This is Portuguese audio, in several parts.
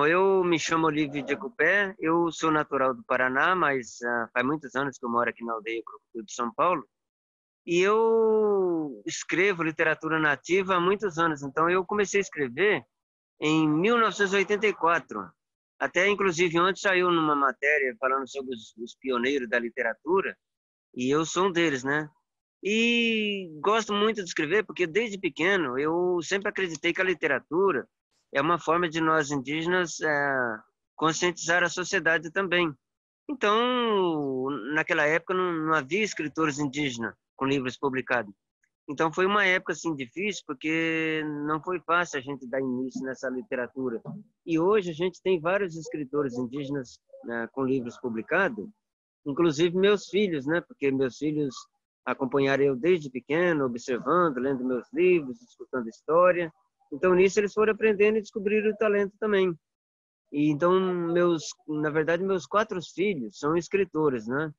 Eu me chamo Olívio de Cupé, eu sou natural do Paraná, mas faz muitos anos que eu moro aqui na aldeia Crocodilo de São Paulo. E eu escrevo literatura nativa há muitos anos, então eu comecei a escrever em 1984. Até, inclusive, ontem saiu numa matéria falando sobre os pioneiros da literatura, e eu sou um deles, né? E gosto muito de escrever porque desde pequeno eu sempre acreditei que a literatura é uma forma de nós indígenas conscientizar a sociedade também. Então, naquela época não havia escritores indígenas com livros publicados. Então foi uma época assim difícil porque não foi fácil a gente dar início nessa literatura. E hoje a gente tem vários escritores indígenas, né, com livros publicados, inclusive meus filhos, né? Porque meus filhos acompanharam eu desde pequeno, observando, lendo meus livros, escutando história. Então nisso eles foram aprendendo e descobriram o talento também. E então na verdade meus 4 filhos são escritores, né?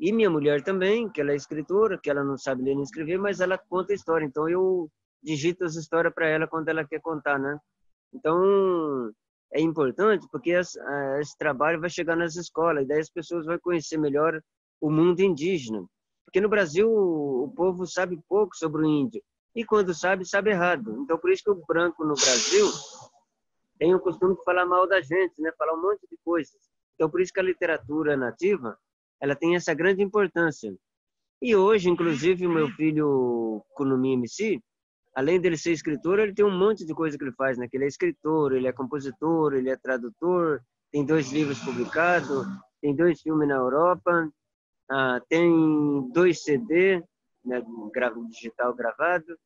E minha mulher também, que ela é escritora, que ela não sabe ler nem escrever, mas ela conta história. Então eu digito as histórias para ela quando ela quer contar, né? Então é importante porque esse trabalho vai chegar nas escolas e daí as pessoas vão conhecer melhor o mundo indígena. Porque no Brasil o povo sabe pouco sobre o índio e quando sabe, sabe errado. Então por isso que o branco no Brasil tem o costume de falar mal da gente, né? Falar um monte de coisas. Então por isso que a literatura nativa ela tem essa grande importância. E hoje, inclusive, o meu filho, Kunumi MC, além dele ser escritor, ele tem um monte de coisa que ele faz, né? Que ele é escritor, ele é compositor, ele é tradutor, tem 2 livros publicados, tem 2 filmes na Europa, tem 2 CD, né, digital gravado,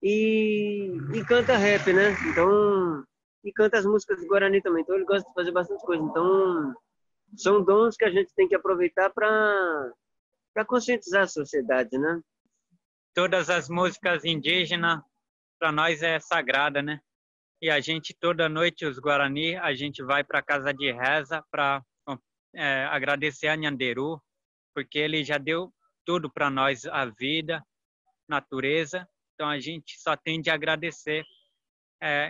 e canta rap, né? Então, e canta as músicas de Guarani também. Então ele gosta de fazer bastante coisa. Então, são dons que a gente tem que aproveitar para conscientizar a sociedade, né? Todas as músicas indígenas para nós é sagrada, né? E a gente toda noite os Guarani a gente vai para casa de reza para agradecer a Nhanderu, porque ele já deu tudo para nós, a vida, natureza. Então a gente só tem de agradecer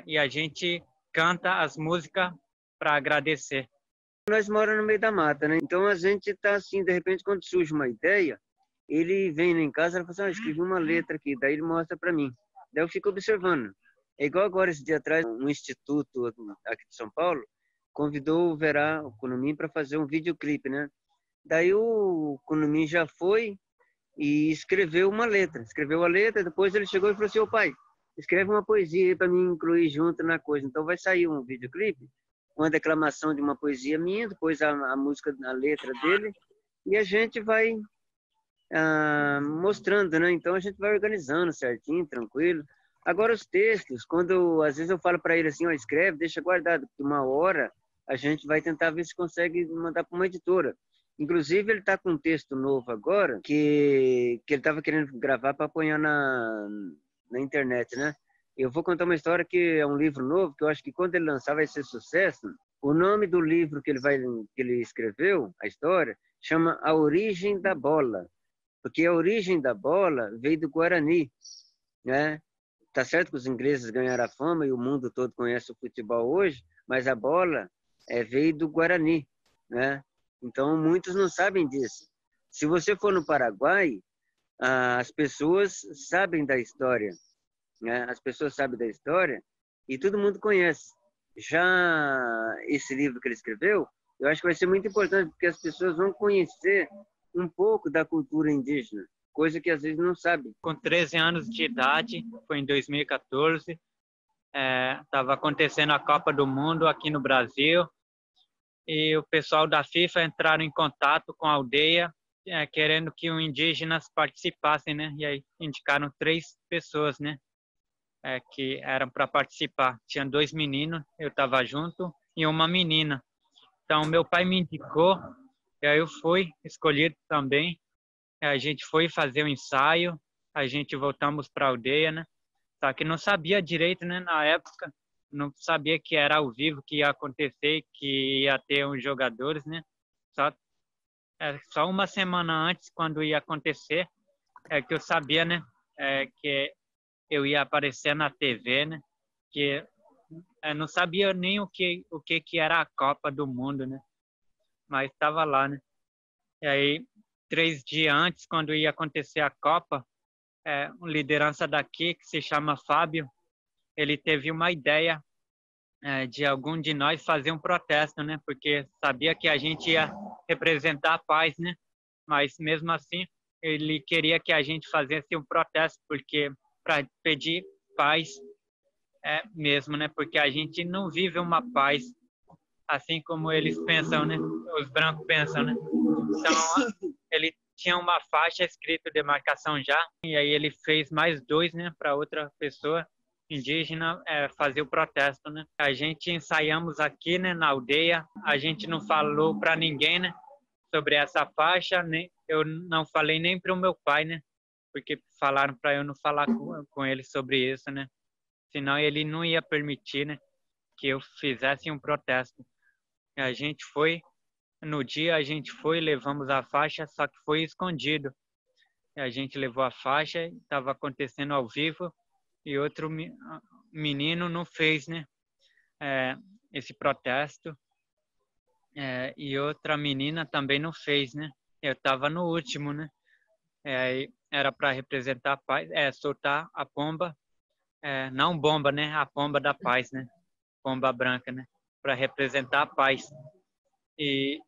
e a gente canta as músicas para agradecer. Nós moramos no meio da mata, né? Então a gente tá assim, de repente, quando surge uma ideia, ele vem lá em casa e fala assim, escrevi uma letra aqui, daí ele mostra para mim. Daí eu fico observando. É igual agora, esse dia atrás, um instituto aqui de São Paulo convidou o Verá, o Kunumi, para fazer um videoclipe, né? Daí o Kunumi já foi e escreveu uma letra. Escreveu a letra, depois ele chegou e falou assim, ô pai, escreve uma poesia aí para mim incluir junto na coisa. Então vai sair um videoclipe, uma declamação de uma poesia minha, depois a música, a letra dele, e a gente vai mostrando, né? Então a gente vai organizando certinho, tranquilo. Agora os textos, quando às vezes eu falo para ele assim, escreve, deixa guardado, porque uma hora a gente vai tentar ver se consegue mandar para uma editora. Inclusive ele está com um texto novo agora que ele estava querendo gravar para apanhar na internet, né? Eu vou contar uma história que é um livro novo, que eu acho que quando ele lançar vai ser sucesso. O nome do livro que ele escreveu, a história, chama A Origem da Bola. Porque a origem da bola veio do Guarani, né? Tá certo que os ingleses ganharam a fama e o mundo todo conhece o futebol hoje, mas a bola veio do Guarani, né? Então muitos não sabem disso. Se você for no Paraguai, as pessoas sabem da história, né? As pessoas sabem da história e todo mundo conhece. Já esse livro que ele escreveu, eu acho que vai ser muito importante porque as pessoas vão conhecer um pouco da cultura indígena, coisa que às vezes não sabe. Com 13 anos de idade, foi em 2014, estava acontecendo a Copa do Mundo aqui no Brasil e o pessoal da FIFA entraram em contato com a aldeia querendo que os indígenas participassem, né? E aí indicaram 3 pessoas, né? Que eram para participar. Tinha 2 meninos, eu estava junto, e uma menina. Então meu pai me indicou. E aí eu fui escolhido também. A gente foi fazer o ensaio, a gente voltamos para a aldeia, né? Só que não sabia direito, né? Na época, não sabia que era ao vivo, que ia acontecer, que ia ter uns jogadores, né? Só uma semana antes, quando ia acontecer, que eu sabia, né? Que eu ia aparecer na TV, né? Que não sabia nem o que era a Copa do Mundo, né? Mas estava lá, né? E aí, 3 dias antes, quando ia acontecer a Copa, um liderança daqui, que se chama Fábio, ele teve uma ideia de algum de nós fazer um protesto, né? Porque sabia que a gente ia representar a paz, né? Mas mesmo assim, ele queria que a gente fizesse um protesto, porque para pedir paz mesmo, né? Porque a gente não vive uma paz assim como eles pensam, né? Os brancos pensam, né? Então, ele tinha uma faixa escrito demarcação já, e aí ele fez mais 2, né, para outra pessoa indígena fazer o protesto, né? A gente ensaiamos aqui, né, na aldeia, a gente não falou para ninguém, né, sobre essa faixa, né? Eu não falei nem para o meu pai, né? Porque falaram para eu não falar com ele sobre isso, né? Senão ele não ia permitir, né, que eu fizesse um protesto. A gente foi, no dia a gente foi, levamos a faixa, só que foi escondido. A gente levou a faixa, estava acontecendo ao vivo, e outro menino não fez, né, esse protesto, e outra menina também não fez, né. Eu estava no último, né. Era para representar a paz, soltar a pomba, não bomba, né, a pomba da paz, né, pomba branca, né, para representar a paz. E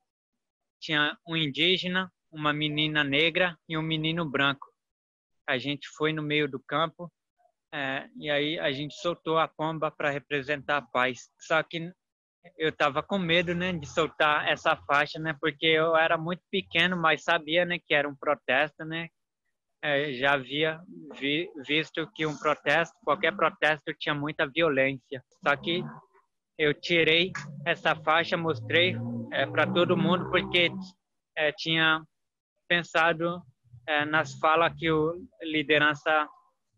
tinha um indígena, uma menina negra e um menino branco. A gente foi no meio do campo, e aí a gente soltou a pomba para representar a paz. Só que eu estava com medo, né, de soltar essa faixa, né, porque eu era muito pequeno, mas sabia, né, que era um protesto, né. Já havia visto que um protesto, qualquer protesto tinha muita violência. Só que eu tirei essa faixa, mostrei para todo mundo, porque tinha pensado nas falas que o liderança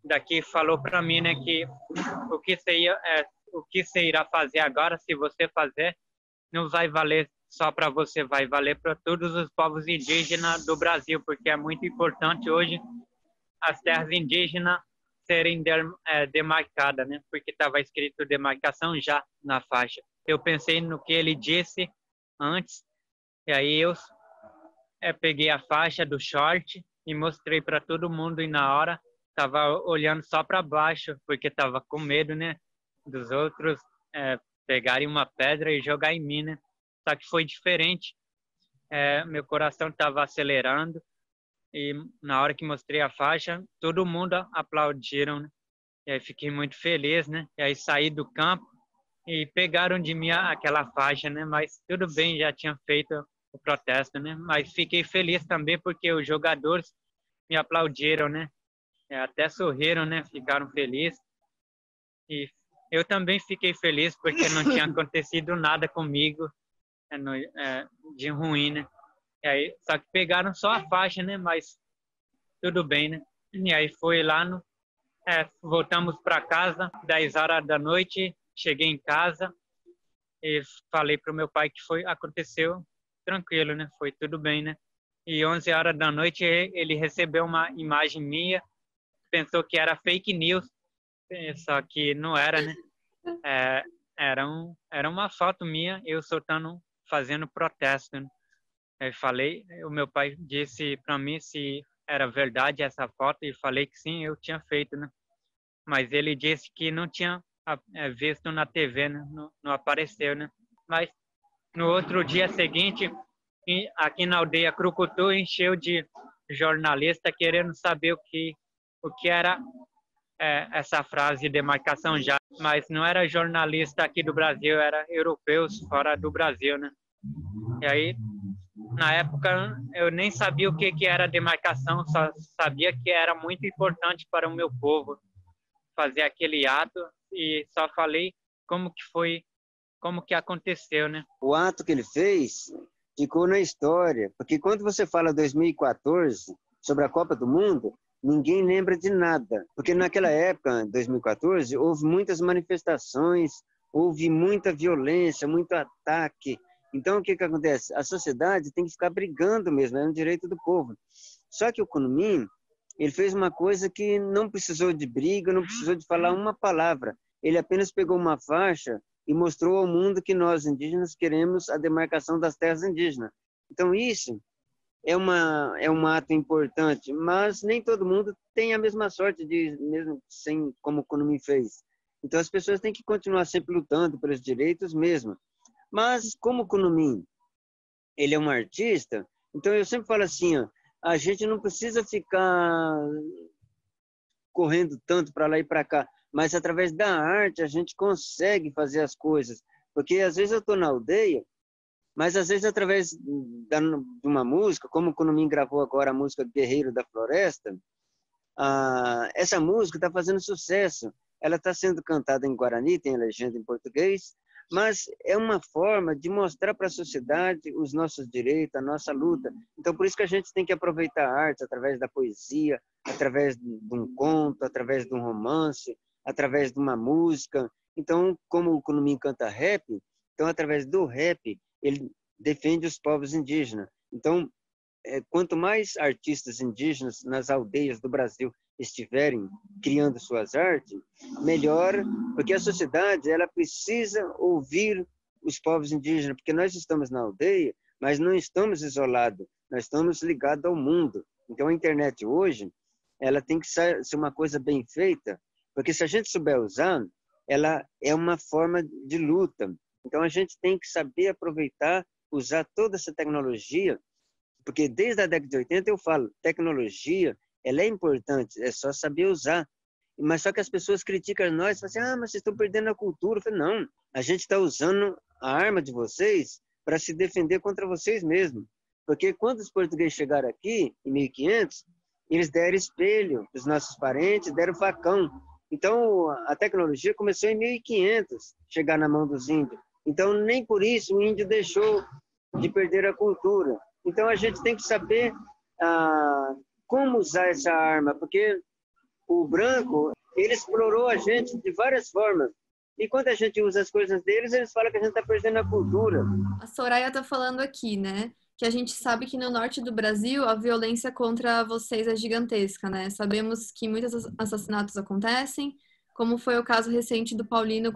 daqui falou para mim, né, que o que você irá fazer agora, se você fazer, não vai valer só para você, vai valer para todos os povos indígenas do Brasil, porque é muito importante hoje as terras indígenas serem demarcadas, né? Porque estava escrito demarcação já na faixa. Eu pensei no que ele disse antes, e aí eu peguei a faixa do short e mostrei para todo mundo, e na hora estava olhando só para baixo, porque estava com medo, né, dos outros pegarem uma pedra e jogar em mim, né? Só que foi diferente. Meu coração estava acelerando, e na hora que mostrei a faixa, todo mundo aplaudiram, né? E aí fiquei muito feliz, né? E aí saí do campo e pegaram de mim aquela faixa, né? Mas tudo bem, já tinha feito o protesto, né? Mas fiquei feliz também porque os jogadores me aplaudiram, né? Até sorriram, né? Ficaram felizes. E eu também fiquei feliz porque não tinha acontecido nada comigo de ruim, né? E aí, só que pegaram só a faixa, né? Mas tudo bem, né? E aí foi lá, voltamos para casa, 10 horas da noite, cheguei em casa e falei para o meu pai que aconteceu tranquilo, né? Foi tudo bem, né? E 11 horas da noite ele recebeu uma imagem minha, pensou que era fake news, só que não era, né? Era uma foto minha, eu fazendo protesto, né? Eu falei, o meu pai disse para mim se era verdade essa foto, e falei que sim, eu tinha feito, né? Mas ele disse que não tinha visto na TV, né? Não apareceu, né? Mas no outro dia seguinte, aqui na aldeia Crucutu, encheu de jornalista querendo saber o que era essa frase de demarcação já. Mas não era jornalista aqui do Brasil, era europeus fora do Brasil, né? E aí, na época, eu nem sabia o que era demarcação, só sabia que era muito importante para o meu povo fazer aquele ato, e só falei como que foi, como que aconteceu, né? O ato que ele fez ficou na história, porque quando você fala 2014, sobre a Copa do Mundo, ninguém lembra de nada, porque naquela época, 2014, houve muitas manifestações, houve muita violência, muito ataque. Então, o que acontece? A sociedade tem que ficar brigando mesmo, é um direito do povo. Só que o Kunmin, ele fez uma coisa que não precisou de briga, não precisou de falar uma palavra. ele apenas pegou uma faixa e mostrou ao mundo que nós, indígenas, queremos a demarcação das terras indígenas. Então, isso é um ato importante, mas nem todo mundo tem a mesma sorte de, mesmo sem, como o Kunmin fez. Então, as pessoas têm que continuar sempre lutando pelos direitos mesmo. Mas, como o Kunmin, ele é um artista, então eu sempre falo assim, ó, a gente não precisa ficar correndo tanto para lá e para cá, mas através da arte a gente consegue fazer as coisas. Porque às vezes eu estou na aldeia, mas às vezes através de uma música, como o Kunmin gravou agora a música Guerreiro da Floresta, essa música está fazendo sucesso. Ela está sendo cantada em Guarani, tem a legenda em português, mas é uma forma de mostrar para a sociedade os nossos direitos, a nossa luta. Então, por isso que a gente tem que aproveitar a arte através da poesia, através de um conto, através de um romance, através de uma música. Então, como o Kunmin canta rap, então, através do rap, ele defende os povos indígenas. Então, quanto mais artistas indígenas nas aldeias do Brasil estiverem criando suas artes, melhor, porque a sociedade ela precisa ouvir os povos indígenas, porque nós estamos na aldeia, mas não estamos isolados, nós estamos ligados ao mundo. Então a internet hoje, ela tem que ser uma coisa bem feita, porque se a gente souber usar, ela é uma forma de luta. Então a gente tem que saber aproveitar, usar toda essa tecnologia, porque desde a década de 80 eu falo, tecnologia, ela é importante, é só saber usar. Mas só que as pessoas criticam nós, falam assim, mas vocês estão perdendo a cultura. Eu falo, não, a gente está usando a arma de vocês para se defender contra vocês mesmos. Porque quando os portugueses chegaram aqui, em 1500, eles deram espelho para os nossos parentes, deram facão. Então, a tecnologia começou em 1500, chegar na mão dos índios. Então, nem por isso o índio deixou de perder a cultura. Então, a gente tem que saber como usar essa arma, porque o branco, ele explorou a gente de várias formas. E quando a gente usa as coisas deles, eles falam que a gente está perdendo a cultura. A Soraya está falando aqui, né? Que a gente sabe que no norte do Brasil a violência contra vocês é gigantesca, né? Sabemos que muitos assassinatos acontecem, como foi o caso recente do Paulino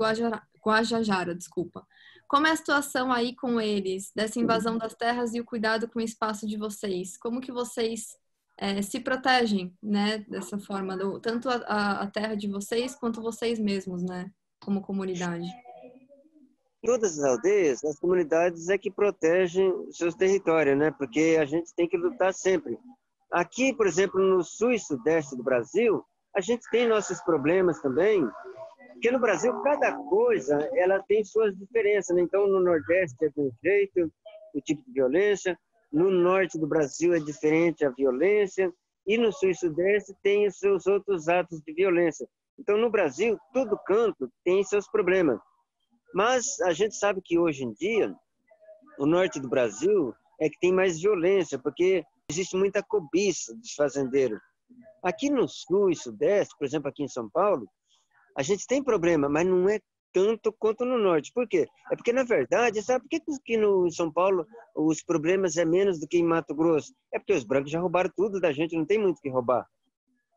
Guajajara, desculpa. Como é a situação aí com eles, dessa invasão das terras e o cuidado com o espaço de vocês? Como que vocês se protegem, né, dessa forma, tanto a terra de vocês quanto vocês mesmos, né, como comunidade? Todas as aldeias, as comunidades é que protegem seus territórios, né? Porque a gente tem que lutar sempre. Aqui, por exemplo, no sul e sudeste do Brasil, a gente tem nossos problemas também, porque no Brasil cada coisa ela tem suas diferenças, né? Então no Nordeste é de um jeito, o tipo de violência, no Norte do Brasil é diferente a violência, e no Sul e Sudeste tem os seus outros atos de violência. Então no Brasil, todo canto tem seus problemas. Mas a gente sabe que hoje em dia, o Norte do Brasil é que tem mais violência, porque existe muita cobiça dos fazendeiros. Aqui no Sul e Sudeste, por exemplo, aqui em São Paulo, a gente tem problema, mas não é tanto quanto no Norte. Por quê? É porque, na verdade, sabe por que no São Paulo os problemas é menos do que em Mato Grosso? É porque os brancos já roubaram tudo da gente, não tem muito o que roubar.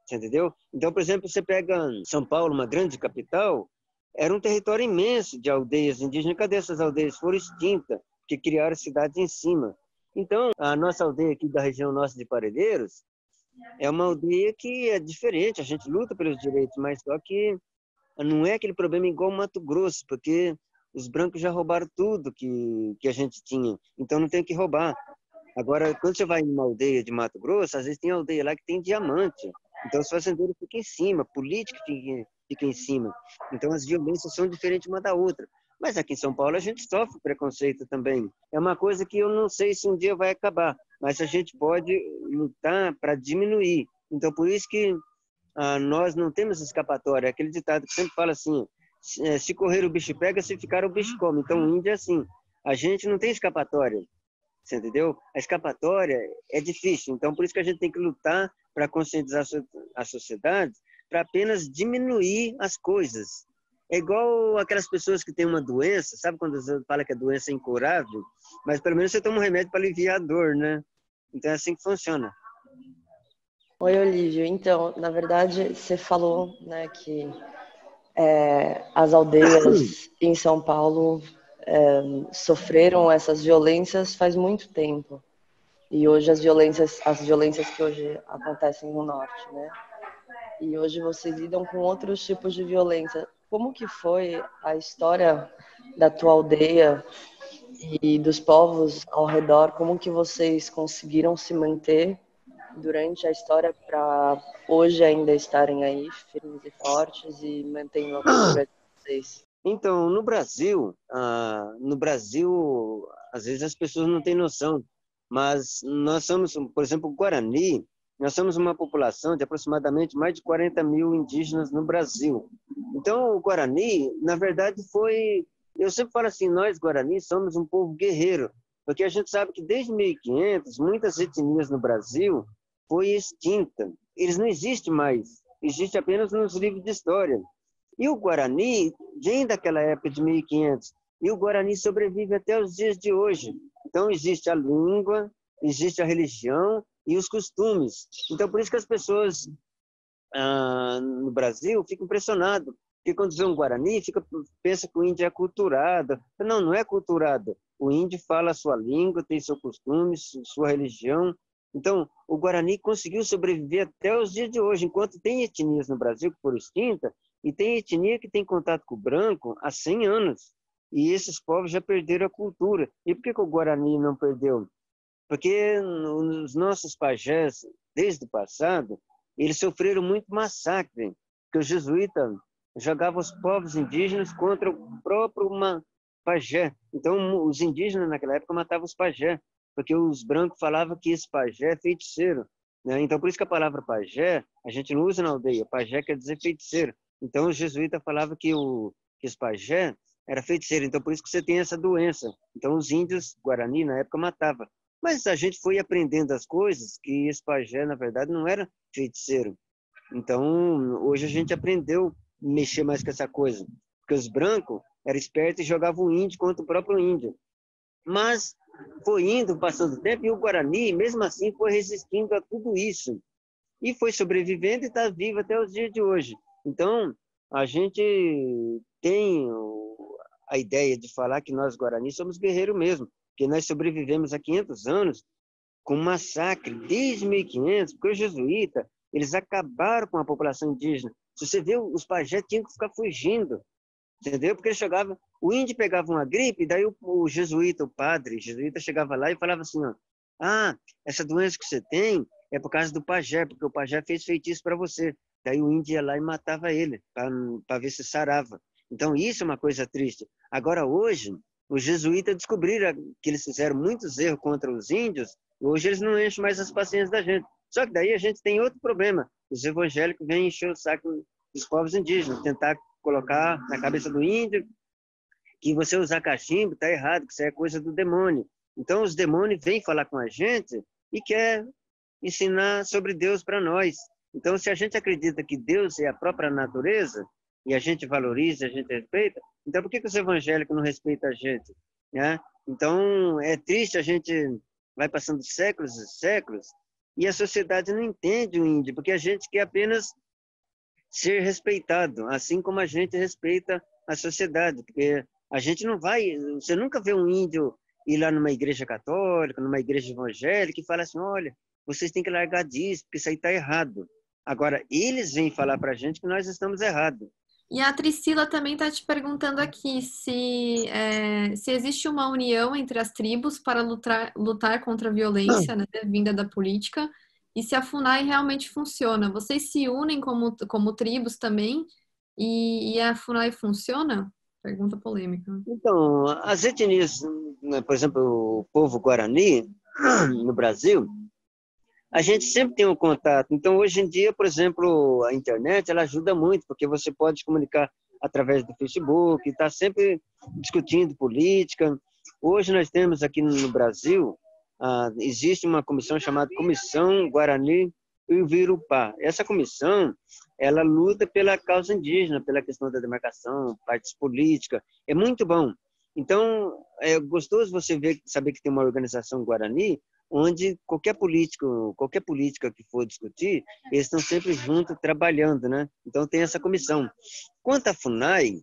Você entendeu? Então, por exemplo, você pega São Paulo, uma grande capital, era um território imenso de aldeias indígenas. Cadê essas aldeias? Foram extintas, porque criaram cidades em cima. Então, a nossa aldeia aqui da região nossa de Parelheiros é uma aldeia que é diferente, a gente luta pelos direitos, mas só que não é aquele problema igual Mato Grosso, porque os brancos já roubaram tudo que a gente tinha, então não tem o que roubar. Agora, quando você vai em uma aldeia de Mato Grosso, às vezes tem aldeia lá que tem diamante, então os fazendeiros ficam em cima, a política fica em cima. Então as violências são diferentes uma da outra. Mas aqui em São Paulo a gente sofre preconceito também. É uma coisa que eu não sei se um dia vai acabar, mas a gente pode lutar para diminuir. Então por isso que nós não temos escapatória. Aquele ditado que sempre fala assim, se correr o bicho pega, se ficar o bicho come. Então o índio é assim, a gente não tem escapatória, você entendeu? A escapatória é difícil, então por isso que a gente tem que lutar para conscientizar a sociedade, para apenas diminuir as coisas. É igual aquelas pessoas que têm uma doença, sabe quando você fala que a doença é incurável? Mas pelo menos você toma um remédio para aliviar a dor, né? Então é assim que funciona. Oi, Olívio. Então, na verdade, você falou, né, que as aldeias em São Paulo sofreram essas violências faz muito tempo. E hoje as violências que hoje acontecem no norte, né? E hoje vocês lidam com outros tipos de violência. Como que foi a história da tua aldeia e dos povos ao redor? Como que vocês conseguiram se manter durante a história para hoje ainda estarem aí firmes e fortes e mantendo a cultura de vocês? Então, no Brasil, às vezes as pessoas não têm noção, mas nós somos, por exemplo, o Guarani, nós somos uma população de aproximadamente mais de 40 mil indígenas no Brasil. Então, o Guarani, na verdade, eu sempre falo assim, nós, Guarani, somos um povo guerreiro, porque a gente sabe que desde 1500, muitas etnias no Brasil foi extinta. Eles não existem mais, existe apenas nos livros de história. E o Guarani vem daquela época de 1500, e o Guarani sobrevive até os dias de hoje. Então, existe a língua, existe a religião e os costumes. Então, por isso que as pessoas no Brasil ficam impressionadas, porque quando vê um Guarani, pensa que o índio é aculturado. Não, não é aculturado. O índio fala a sua língua, tem seu costume, sua religião. Então, o Guarani conseguiu sobreviver até os dias de hoje, enquanto tem etnias no Brasil que foram extintas, e tem etnia que tem contato com o branco há 100 anos. E esses povos já perderam a cultura. E por que o Guarani não perdeu? Porque os nossos pajés, desde o passado, eles sofreram muito massacre, porque os jesuítas jogavam os povos indígenas contra o próprio pajé. Então, os indígenas naquela época matavam os pajés, porque os brancos falavam que esse pajé é feiticeiro, né? Então, por isso que a palavra pajé, a gente não usa na aldeia. Pajé quer dizer feiticeiro. Então, os jesuítas falavam que esse pajé era feiticeiro. Então, por isso que você tem essa doença. Então, os índios Guarani, na época, matavam. Mas a gente foi aprendendo as coisas, que esse pajé, na verdade, não era feiticeiro. Então, hoje a gente aprendeu a mexer mais com essa coisa. Porque os brancos eram espertos e jogavam o índio contra o próprio índio. Mas foi indo, passando o tempo, e o Guarani, mesmo assim, foi resistindo a tudo isso. E foi sobrevivendo e está vivo até os dias de hoje. Então, a gente tem a ideia de falar que nós, Guarani, somos guerreiros mesmo, porque nós sobrevivemos há 500 anos com massacre, desde 1500, porque os jesuítas, eles acabaram com a população indígena. Se você vê, os pajés tinham que ficar fugindo, entendeu? Porque eles chegavam, o índio pegava uma gripe, daí o jesuíta, o padre jesuíta chegava lá e falava assim, ó, essa doença que você tem é por causa do pajé, porque o pajé fez feitiço para você. Daí o índio ia lá e matava ele, para ver se sarava. Então, isso é uma coisa triste. Agora, hoje, os jesuítas descobriram que eles fizeram muitos erros contra os índios, e hoje eles não enchem mais as paciências da gente. Só que daí a gente tem outro problema. Os evangélicos vêm encher o saco dos povos indígenas, tentar colocar na cabeça do índio que você usar cachimbo está errado, que isso é coisa do demônio. Então, os demônios vêm falar com a gente e quer ensinar sobre Deus para nós. Então, se a gente acredita que Deus é a própria natureza, e a gente valoriza, a gente respeita, então por que os evangélicos não respeitam a gente? Né? Então, é triste, a gente vai passando séculos e séculos, e a sociedade não entende o índio, porque a gente quer apenas ser respeitado, assim como a gente respeita a sociedade, porque a gente não vai, você nunca vê um índio ir lá numa igreja católica, numa igreja evangélica e fala assim, olha, vocês têm que largar disso, porque isso aí está errado. Agora, eles vêm falar para a gente que nós estamos errados. E a Priscila também está te perguntando aqui se existe uma união entre as tribos para lutar contra a violência, né, vinda da política, e se a FUNAI realmente funciona. Vocês se unem como tribos também? E a FUNAI funciona? Pergunta polêmica. Então, as etnias, por exemplo, o povo Guarani, no Brasil, a gente sempre tem um contato. Então, hoje em dia, por exemplo, a internet, ela ajuda muito, porque você pode se comunicar através do Facebook, está sempre discutindo política. Hoje nós temos aqui no Brasil, existe uma comissão chamada Comissão Guarani Uirupá. Essa comissão, ela luta pela causa indígena, pela questão da demarcação, partes políticas. É muito bom. Então, é gostoso você saber que tem uma organização Guarani, onde qualquer política que for discutir, eles estão sempre juntos trabalhando, né? Então tem essa comissão. Quanto à FUNAI,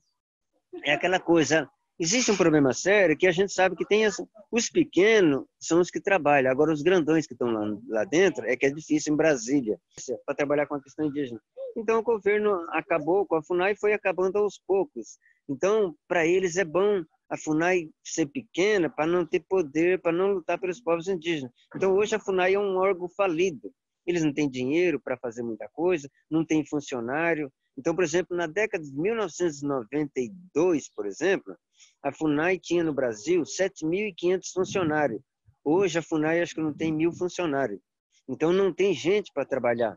é aquela coisa, existe um problema sério que a gente sabe que tem os pequenos são os que trabalham, agora os grandões que estão lá dentro é que é difícil em Brasília para trabalhar com a questão indígena. Então o governo acabou com a FUNAI, foi acabando aos poucos. Então para eles é bom a FUNAI ser pequena para não ter poder, para não lutar pelos povos indígenas. Então hoje a FUNAI é um órgão falido. Eles não têm dinheiro para fazer muita coisa, não tem funcionário. Então, por exemplo, na década de 1992, por exemplo, a FUNAI tinha no Brasil 7.500 funcionários. Hoje a FUNAI acho que não tem 1.000 funcionários. Então não tem gente para trabalhar.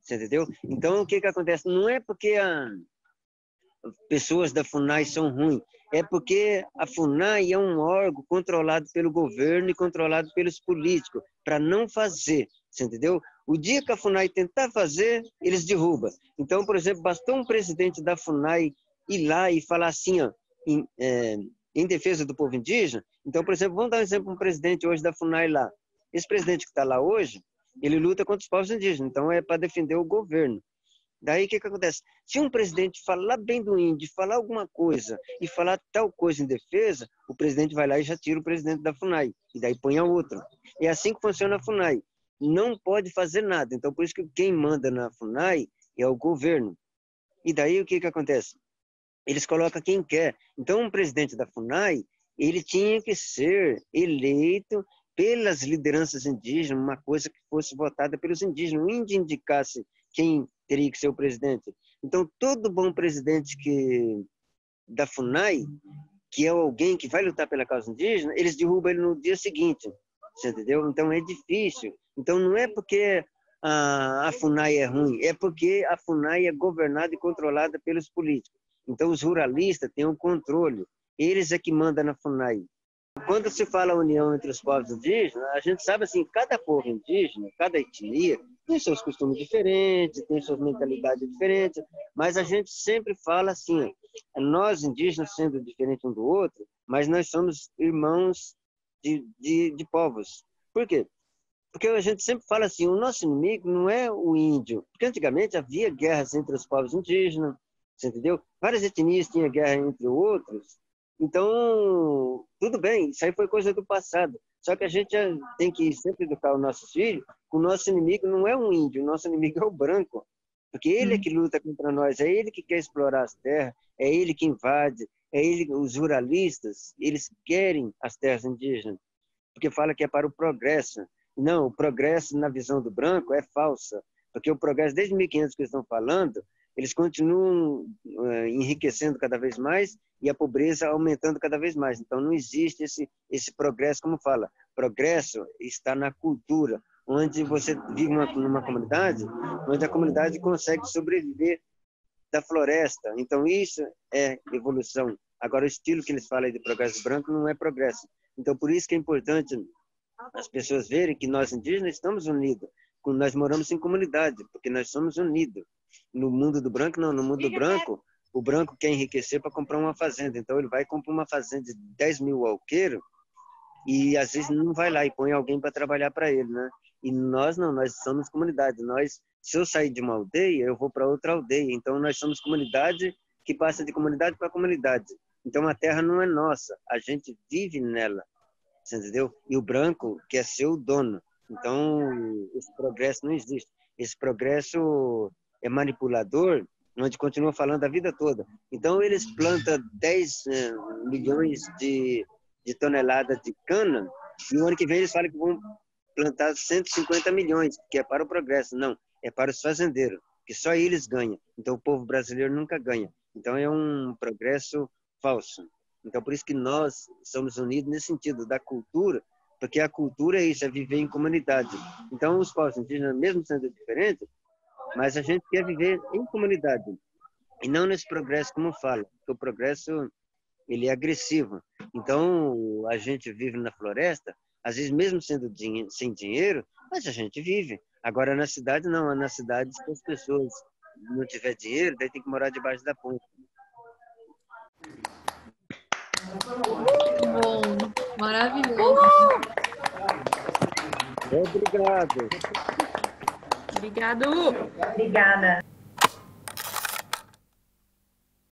Você entendeu? Então o que acontece? Não é porque as pessoas da FUNAI são ruins, é porque a FUNAI é um órgão controlado pelo governo e controlado pelos políticos, para não fazer. Você entendeu? O dia que a FUNAI tentar fazer, eles derrubam. Então, por exemplo, bastou um presidente da FUNAI ir lá e falar assim, ó, em defesa do povo indígena. Então, por exemplo, vamos dar um exemplo, um presidente hoje da FUNAI lá. Esse presidente que está lá hoje, ele luta contra os povos indígenas, então é para defender o governo. Daí o que acontece? Se um presidente falar bem do índio, falar alguma coisa e falar tal coisa em defesa, o presidente vai lá e já tira o presidente da FUNAI, e daí põe a outro. É assim que funciona a FUNAI. Não pode fazer nada. Então, por isso que quem manda na FUNAI é o governo. E daí o que acontece? Eles colocam quem quer. Então, um presidente da FUNAI, ele tinha que ser eleito pelas lideranças indígenas, uma coisa que fosse votada pelos indígenas. O índio indicasse quem teria que ser o presidente. Então, todo bom presidente da FUNAI, que é alguém que vai lutar pela causa indígena, eles derrubam ele no dia seguinte. Você entendeu? Então, é difícil. Então, não é porque a FUNAI é ruim, é porque a FUNAI é governada e controlada pelos políticos. Então, os ruralistas têm um controle. Eles é que mandam na FUNAI. Quando se fala a união entre os povos indígenas, a gente sabe assim, cada povo indígena, cada etnia, tem seus costumes diferentes, tem suas mentalidades diferentes, mas a gente sempre fala assim, nós indígenas sendo diferentes um do outro, mas nós somos irmãos de povos. Por quê? Porque a gente sempre fala assim, o nosso inimigo não é o índio, porque antigamente havia guerras entre os povos indígenas, você entendeu? Várias etnias tinham guerra entre outros. Então, tudo bem, isso aí foi coisa do passado. Só que a gente tem que sempre educar os nossos filhos, que o nosso inimigo não é um índio, o nosso inimigo é o branco. Porque ele é que luta contra nós, é ele que quer explorar as terras, é ele que invade, é ele, os ruralistas, eles querem as terras indígenas, porque fala que é para o progresso. Não, o progresso na visão do branco é falsa, porque o progresso desde 1500 que eles estão falando, eles continuam enriquecendo cada vez mais e a pobreza aumentando cada vez mais. Então não existe esse progresso, como fala. Progresso está na cultura, onde você vive numa comunidade, onde a comunidade consegue sobreviver da floresta. Então isso é evolução. Agora o estilo que eles falam aí de progresso branco não é progresso. Então por isso que é importante as pessoas verem que nós indígenas estamos unidos. Nós moramos em comunidade, porque nós somos unidos. No mundo do branco, não. No mundo do branco, o branco quer enriquecer para comprar uma fazenda. Então, ele vai comprar uma fazenda de 10 mil alqueiros e, às vezes, não vai lá e põe alguém para trabalhar para ele, né? E nós não, nós somos comunidade. Se eu sair de uma aldeia, eu vou para outra aldeia. Então, nós somos comunidade que passa de comunidade para comunidade. Então, a terra não é nossa. A gente vive nela. Você entendeu? E o branco quer ser o dono. Então, esse progresso não existe. Esse progresso é manipulador, onde continua falando a vida toda. Então, eles plantam 10 milhões de toneladas de cana, e o ano que vem eles falam que vão plantar 150 milhões, que é para o progresso. Não, é para os fazendeiros, que só eles ganham. Então, o povo brasileiro nunca ganha. Então, é um progresso falso. Então, por isso que nós somos unidos nesse sentido da cultura, porque a cultura é isso, é viver em comunidade. Então, os povos indígenas, mesmo sendo diferentes, mas a gente quer viver em comunidade e não nesse progresso como fala, porque o progresso ele é agressivo. Então a gente vive na floresta, às vezes mesmo sendo sem dinheiro, mas a gente vive. Agora na cidade não, na cidade se as pessoas não tiver dinheiro, daí tem que morar debaixo da ponte. Bom, maravilhoso. Obrigado. Obrigado. Obrigada.